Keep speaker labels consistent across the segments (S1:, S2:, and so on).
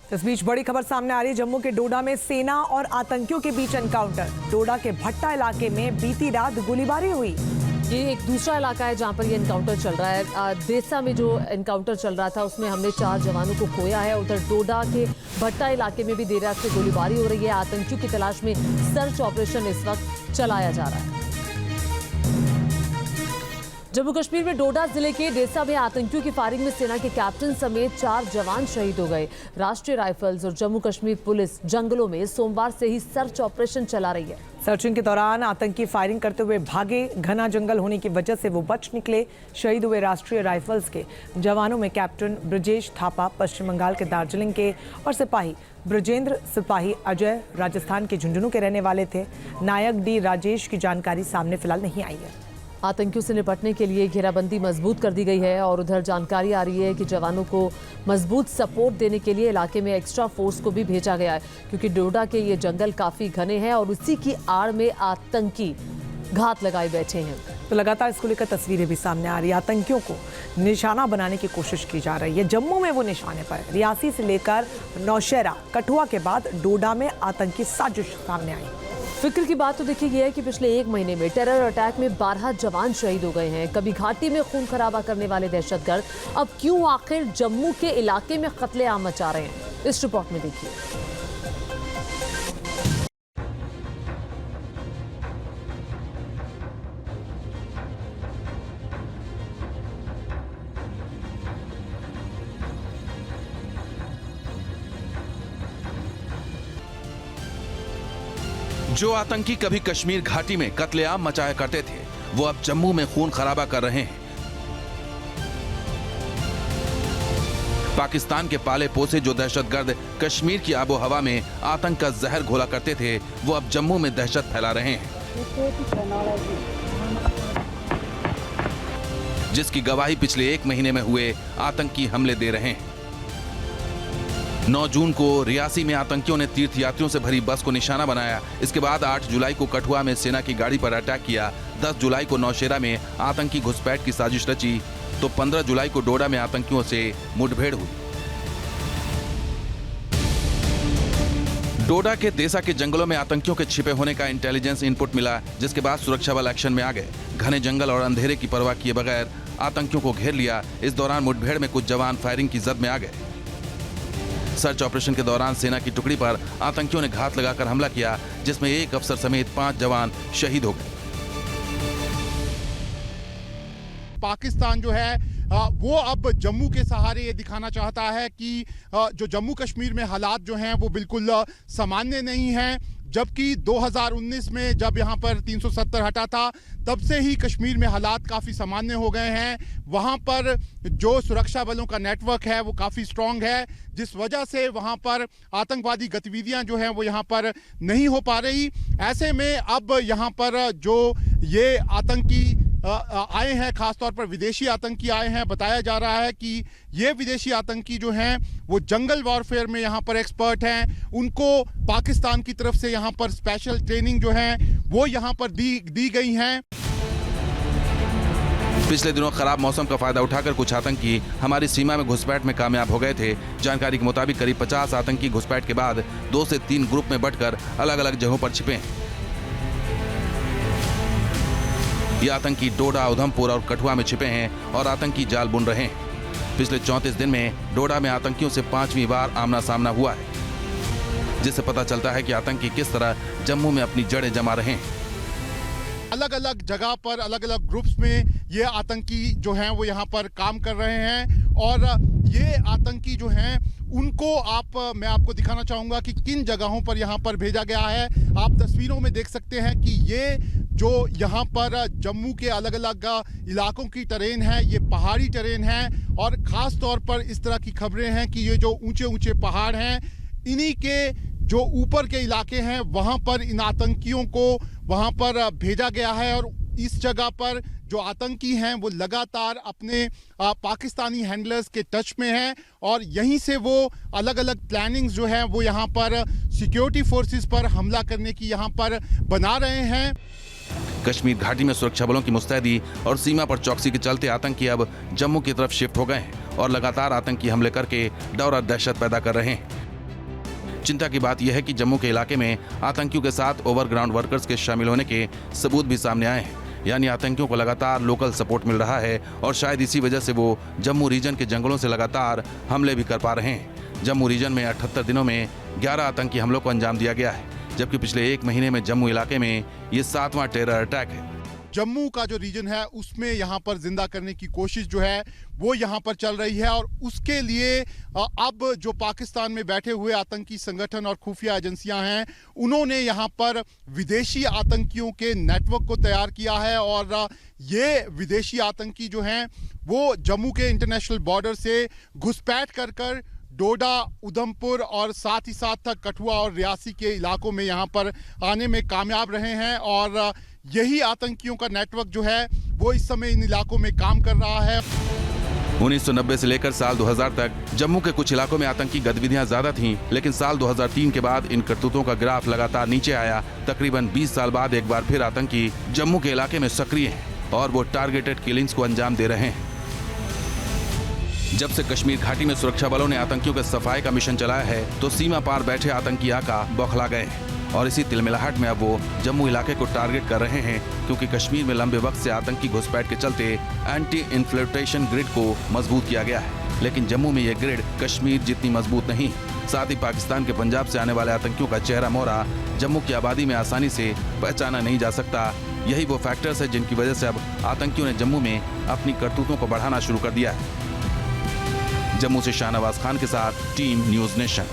S1: इस बीच बड़ी खबर सामने आ रही है। जम्मू के डोडा में सेना और आतंकियों के बीच एनकाउंटर। डोडा के भट्टा इलाके में बीती रात गोलीबारी हुई।
S2: ये एक दूसरा इलाका है जहां पर ये एनकाउंटर चल रहा है। देसा में जो एनकाउंटर चल रहा था उसमें हमने 4 जवानों को खोया है। उधर डोडा के भट्टा इलाके में भी देर रात से गोलीबारी हो रही है। आतंकियों की तलाश में सर्च ऑपरेशन इस वक्त चलाया जा रहा है। जम्मू कश्मीर में डोडा जिले के देसा में आतंकियों की फायरिंग में सेना के कैप्टन समेत 4 जवान शहीद हो गए। राष्ट्रीय राइफल्स और जम्मू कश्मीर पुलिस जंगलों में सोमवार से ही सर्च ऑपरेशन चला रही है।
S1: सर्चिंग के दौरान आतंकी फायरिंग करते हुए भागे। घना जंगल होने की वजह से वो बच निकले। शहीद हुए राष्ट्रीय राइफल्स के जवानों में कैप्टन ब्रजेश थापा पश्चिम बंगाल के दार्जिलिंग के और सिपाही ब्रजेंद्र सिपाही अजय राजस्थान के झुंझुनू के रहने वाले थे। नायक डी राजेश की जानकारी सामने फिलहाल नहीं आई है।
S2: आतंकियों से निपटने के लिए घेराबंदी मजबूत कर दी गई है और उधर जानकारी आ रही है कि जवानों को मजबूत सपोर्ट देने के लिए इलाके में एक्स्ट्रा फोर्स को भी भेजा गया है, क्योंकि डोडा के ये जंगल काफी घने हैं और उसी की आड़ में आतंकी घात लगाए बैठे हैं।
S1: तो लगातार इसको लेकर तस्वीरें भी सामने आ रही है। आतंकियों को निशाना बनाने की कोशिश की जा रही है। जम्मू में वो निशाने पर, रियासी से लेकर नौशहरा कठुआ के बाद डोडा में आतंकी साजिश सामने आई।
S2: फिक्र की बात तो देखिए ये है कि पिछले 1 महीने में टेरर अटैक में 12 जवान शहीद हो गए हैं। कभी घाटी में खून खराबा करने वाले दहशतगर्द अब क्यों आखिर जम्मू के इलाके में कत्लेआम मचा रहे हैं, इस रिपोर्ट में देखिए।
S3: जो आतंकी कभी कश्मीर घाटी में कत्लेआम मचाया करते थे, वो अब जम्मू में खून खराबा कर रहे हैं। पाकिस्तान के पाले पोसे जो दहशतगर्द कश्मीर की आबो हवा में आतंक का जहर घोला करते थे, वो अब जम्मू में दहशत फैला रहे हैं, जिसकी गवाही पिछले 1 महीने में हुए आतंकी हमले दे रहे हैं। 9 जून को रियासी में आतंकियों ने तीर्थयात्रियों से भरी बस को निशाना बनाया। इसके बाद 8 जुलाई को कठुआ में सेना की गाड़ी पर अटैक किया। 10 जुलाई को नौशेरा में आतंकी घुसपैठ की साजिश रची, तो 15 जुलाई को डोडा में आतंकियों से मुठभेड़ हुई। डोडा के देसा के जंगलों में आतंकियों के छिपे होने का इंटेलिजेंस इनपुट मिला, जिसके बाद सुरक्षा बल एक्शन में आ गए। घने जंगल और अंधेरे की परवाह किए बगैर आतंकियों को घेर लिया। इस दौरान मुठभेड़ में कुछ जवान फायरिंग की जद में आ गए। सर्च ऑपरेशन के दौरान सेना की टुकड़ी पर आतंकियों ने घात लगाकर हमला किया, जिसमें 1 अफसर समेत 5 जवान शहीद हो गए।
S4: पाकिस्तान जो है वो अब जम्मू के सहारे ये दिखाना चाहता है कि जो जम्मू कश्मीर में हालात जो हैं वो बिल्कुल सामान्य नहीं हैं, जबकि 2019 में जब यहाँ पर 370 हटा था तब से ही कश्मीर में हालात काफ़ी सामान्य हो गए हैं। वहाँ पर जो सुरक्षा बलों का नेटवर्क है वो काफ़ी स्ट्रॉन्ग है, जिस वजह से वहाँ पर आतंकवादी गतिविधियाँ जो हैं वो यहाँ पर नहीं हो पा रही। ऐसे में अब यहाँ पर जो ये आतंकी आए हैं, खासतौर पर विदेशी आतंकी आए हैं, बताया जा रहा है कि ये विदेशी आतंकी जो हैं वो जंगल वॉरफेयर में यहाँ पर एक्सपर्ट हैं। उनको पाकिस्तान की तरफ से यहाँ पर स्पेशल ट्रेनिंग जो है वो यहाँ पर दी गई हैं।
S3: पिछले दिनों खराब मौसम का फायदा उठाकर कुछ आतंकी हमारी सीमा में घुसपैठ में कामयाब हो गए थे। जानकारी के मुताबिक करीब 50 आतंकी घुसपैठ के बाद 2 से 3 ग्रुप में बंटकर अलग अलग जगहों पर छिपे हैं। ये आतंकी डोडा, उधमपुर और कठुआ में छिपे हैं और आतंकी जाल बुन रहे हैं। पिछले 34 दिन में डोडा में आतंकियों से 5वीं बार आमना सामना हुआ है, जिससे पता चलता है कि आतंकी किस तरह जम्मू में अपनी जड़ें जमा रहे हैं।
S4: अलग अलग जगह पर अलग अलग ग्रुप्स में ये आतंकी जो हैं वो यहाँ पर काम कर रहे हैं और ये आतंकी जो हैं उनको मैं आपको दिखाना चाहूँगा कि किन जगहों पर यहाँ पर भेजा गया है। आप तस्वीरों में देख सकते हैं कि ये जो यहाँ पर जम्मू के अलग अलग इलाकों की टेरेन है, ये पहाड़ी टेरेन है और ख़ास तौर पर इस तरह की खबरें हैं कि ये जो ऊंचे ऊंचे पहाड़ हैं, इन्हीं के जो ऊपर के इलाके हैं वहाँ पर इन आतंकियों को वहाँ पर भेजा गया है और इस जगह पर जो आतंकी हैं वो लगातार अपने पाकिस्तानी हैंडलर्स के टच में हैं और यहीं से वो अलग अलग प्लानिंग्स जो हैं वो यहाँ पर सिक्योरिटी फोर्सेस पर हमला करने की यहाँ पर बना रहे हैं।
S3: कश्मीर घाटी में सुरक्षा बलों की मुस्तैदी और सीमा पर चौकसी के चलते आतंकी अब जम्मू की तरफ शिफ्ट हो गए हैं और लगातार आतंकी हमले करके डर और दहशत पैदा कर रहे हैं। चिंता की बात यह है कि जम्मू के इलाके में आतंकियों के साथ ओवरग्राउंड वर्कर्स के शामिल होने के सबूत भी सामने आए हैं। यानी आतंकियों को लगातार लोकल सपोर्ट मिल रहा है और शायद इसी वजह से वो जम्मू रीजन के जंगलों से लगातार हमले भी कर पा रहे हैं। जम्मू रीजन में 78 दिनों में 11 आतंकी हमलों को अंजाम दिया गया है, जबकि पिछले 1 महीने में जम्मू इलाके में ये 7वां टेरर अटैक है।
S4: जम्मू का जो रीजन है उसमें यहाँ पर जिंदा करने की कोशिश जो है वो यहाँ पर चल रही है और उसके लिए अब जो पाकिस्तान में बैठे हुए आतंकी संगठन और खुफिया एजेंसियां हैं उन्होंने यहाँ पर विदेशी आतंकियों के नेटवर्क को तैयार किया है और ये विदेशी आतंकी जो हैं वो जम्मू के इंटरनेशनल बॉर्डर से घुसपैठ कर डोडा, उधमपुर और साथ ही साथ तक कठुआ और रियासी के इलाकों में यहाँ पर आने में कामयाब रहे हैं और यही आतंकियों का नेटवर्क जो है वो इस समय इन इलाकों में काम कर रहा है।
S3: 1990 से लेकर साल 2000 तक जम्मू के कुछ इलाकों में आतंकी गतिविधियां ज्यादा थीं, लेकिन साल 2003 के बाद इन करतूतों का ग्राफ लगातार नीचे आया। तकरीबन 20 साल बाद एक बार फिर आतंकी जम्मू के इलाके में सक्रिय हैं और वो टारगेटेड किलिंग्स को अंजाम दे रहे हैं। जब से कश्मीर घाटी में सुरक्षा बलों ने आतंकियों के सफाई का मिशन चलाया है तो सीमा पार बैठे आतंकी आका बौखला गए हैं और इसी तिलमिलाहट में अब वो जम्मू इलाके को टारगेट कर रहे हैं, क्योंकि कश्मीर में लंबे वक्त से आतंकी घुसपैठ के चलते एंटी इन्फ्लिल्ट्रेशन ग्रिड को मजबूत किया गया है, लेकिन जम्मू में ये ग्रिड कश्मीर जितनी मजबूत नहीं। साथ ही पाकिस्तान के पंजाब से आने वाले आतंकियों का चेहरा मोहरा जम्मू की आबादी में आसानी से पहचाना नहीं जा सकता। यही वो फैक्टर्स है जिनकी वजह से अब आतंकियों ने जम्मू में अपनी करतूतों को बढ़ाना शुरू कर दिया है। जम्मू से शाहनवाज खान के साथ टीम न्यूज़ नेशन।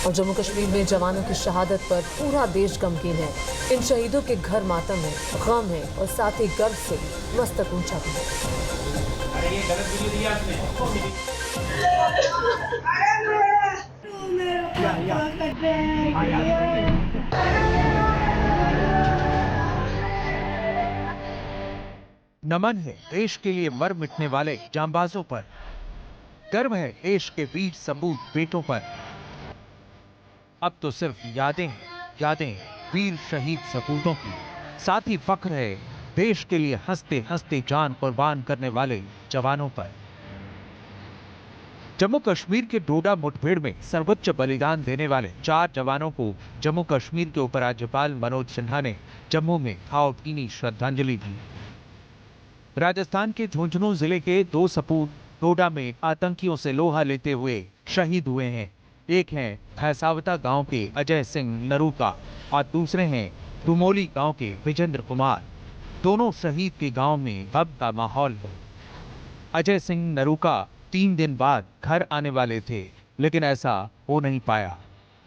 S2: और जम्मू कश्मीर में जवानों की शहादत पर पूरा देश गमगीन है। इन शहीदों के घर मातम है, गम है और साथ ही गर्व से मस्तक ऊंचा भी है।
S5: अरे ये गलत वीडियो दिया आपने।
S6: नमन है देश के लिए मर मिटने वाले जांबाजों पर, गर्व है देश के वीर सपूत बेटों पर। अब तो सिर्फ यादें वीर शहीद सपूतों की, साथ ही फख्र है देश के लिए हंसते हंसते जान कुर्बान करने वाले जवानों पर। जम्मू कश्मीर के डोडा मुठभेड़ में सर्वोच्च बलिदान देने वाले 4 जवानों को जम्मू कश्मीर के उपराज्यपाल मनोज सिन्हा ने जम्मू में भावभीनी श्रद्धांजलि दी। राजस्थान के झुंझुनू जिले के 2 सपूत डोडा में आतंकियों से लोहा लेते हुए शहीद हुए हैं। एक हैं भैसावता गांव के अजय सिंह नरूका और दूसरे हैं दुमोली गांव के विजेंद्र कुमार। दोनों शहीद के गांव में गम का माहौल है। अजय सिंह नरूका 3 दिन बाद घर आने वाले थे, लेकिन ऐसा हो नहीं पाया।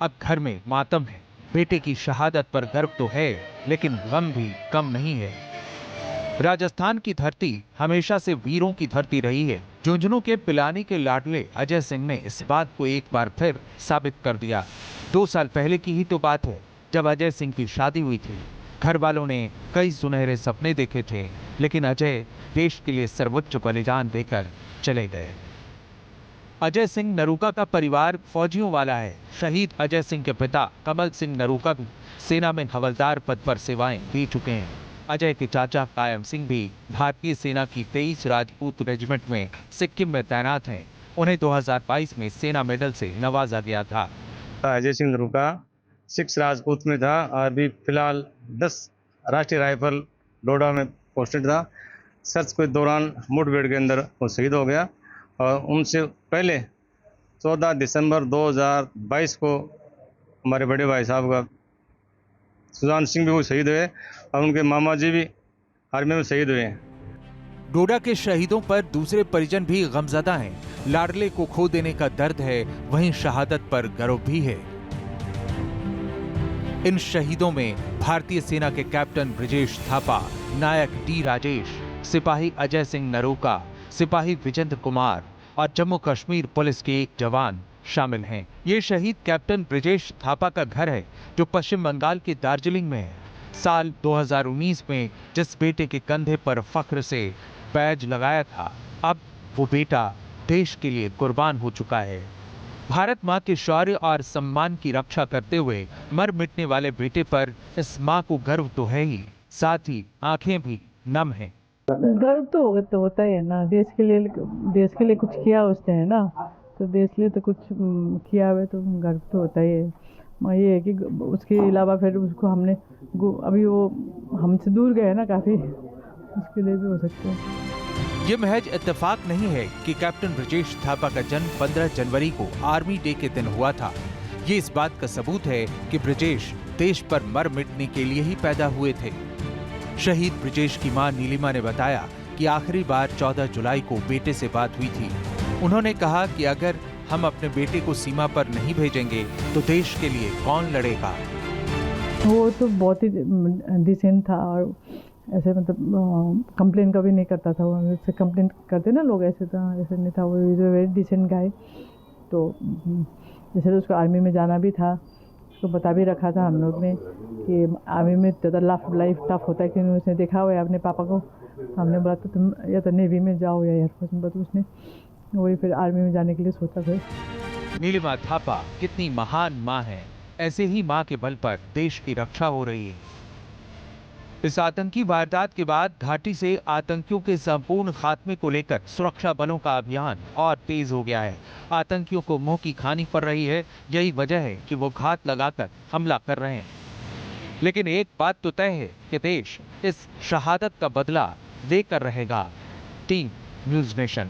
S6: अब घर में मातम है। बेटे की शहादत पर गर्व तो है, लेकिन गम भी कम नहीं है। राजस्थान की धरती हमेशा से वीरों की धरती रही है। झुंझुनू के पिलानी के लाडले अजय सिंह ने इस बात को एक बार फिर साबित कर दिया। 2 साल पहले की ही तो बात है जब अजय सिंह की शादी हुई थी। घर वालों ने कई सुनहरे सपने देखे थे, लेकिन अजय देश के लिए सर्वोच्च बलिदान देकर चले गए। अजय सिंह नरूका का परिवार फौजियों वाला है। शहीद अजय सिंह के पिता कमल सिंह नरूका भी सेना में हवलदार पद पर सेवाएं दे चुके हैं। अजय के चाचा कायम सिंह भी भारतीय सेना की 23 राजपूत रेजिमेंट में सिक्किम में तैनात हैं। उन्हें 2022 में सेना मेडल से नवाजा गया था।
S7: अजय सिंह नरूका 6 राजपूत में था और अभी फिलहाल 10 राष्ट्रीय राइफल डोडा में पोस्टेड था। सर्च के दौरान मुठभेड़ के अंदर वो शहीद हो गया और उनसे पहले 14 दिसंबर 2022 को हमारे बड़े भाई साहब का सुजान सिंह भी वो शहीद हुए और उनके मामा जी भी आर्मी में शहीद हुए हैं।
S6: डोडा के शहीदों पर दूसरे परिजन भी गमजदा हैं। लाडले को खो देने का दर्द है, वहीं शहादत पर गर्व भी है। इन शहीदों में भारतीय सेना के कैप्टन ब्रजेश थापा, नायक डी राजेश, सिपाही अजय सिंह नरूका, सिपाही विजेंद्र कुमार और जम्मू कश्मीर पुलिस के एक जवान शामिल हैं। ये शहीद कैप्टन ब्रजेश थापा का घर है, जो पश्चिम बंगाल के दार्जिलिंग में है। साल 2019 में जिस बेटे के कंधे पर फख्र से बैज लगाया था, अब वो बेटा देश के लिए कुर्बान हो चुका है। भारत माँ के शौर्य और सम्मान की रक्षा करते हुए मर मिटने वाले बेटे पर इस माँ को गर्व तो है ही, साथ ही आंखें भी नम हैं।
S8: गर्व तो होता ही है ना। देश के लिए कुछ किया उसने, है ना। तो देश लिए तो कुछ किया हुआ है तो गर्व तो होता ही है। मगर ये है कि उसके अलावा फिर उसको हमने अभी वो हमसे दूर गए हैं ना काफ़ी, उसके लिए भी हो सकता है।
S6: ये महज इत्तेफाक नहीं है कि कैप्टन ब्रजेश थापा का जन्म 15 जनवरी को आर्मी डे के दिन हुआ था। ये इस बात का सबूत है कि ब्रजेश देश पर मर मिटने के लिए ही पैदा हुए थे। शहीद ब्रजेश की मां नीलिमा ने बताया कि आखिरी बार 14 जुलाई को बेटे से बात हुई थी। उन्होंने कहा कि अगर हम अपने बेटे को सीमा पर नहीं भेजेंगे तो देश के लिए कौन लड़ेगा।
S8: वो तो बहुत ही डिसेंट था और ऐसे मतलब कंप्लेन कभी नहीं करता था। वो जैसे कंप्लेन करते ना लोग, ऐसे था ऐसे नहीं था। वो is a very decent guy. तो जैसे तो उसको आर्मी में जाना भी था, उसको बता भी रखा था हम लोग ने कि आर्मी में ज़्यादा लाइफ टफ होता है, क्योंकि उसने देखा हुआ है अपने पापा को। हमने बोला तो तुम या तो नेवी में जाओ या एयरफोर्स में, तो उसने वही फिर आर्मी में जाने के लिए सोचा फिर।
S6: नीलिमा थापा कितनी महान मां है, ऐसे ही मां के बल पर देश की रक्षा हो रही है। इस आतंकी वारदात के बाद घाटी से आतंकियों के संपूर्ण खात्मे को लेकर सुरक्षा बलों का अभियान और तेज हो गया है। आतंकियों को मुंह की खानी पड़ रही है, यही वजह है कि वो घात लगाकर हमला कर रहे हैं। लेकिन एक बात तो तय है कि देश इस शहादत का बदला लेकर रहेगा। Team news nation.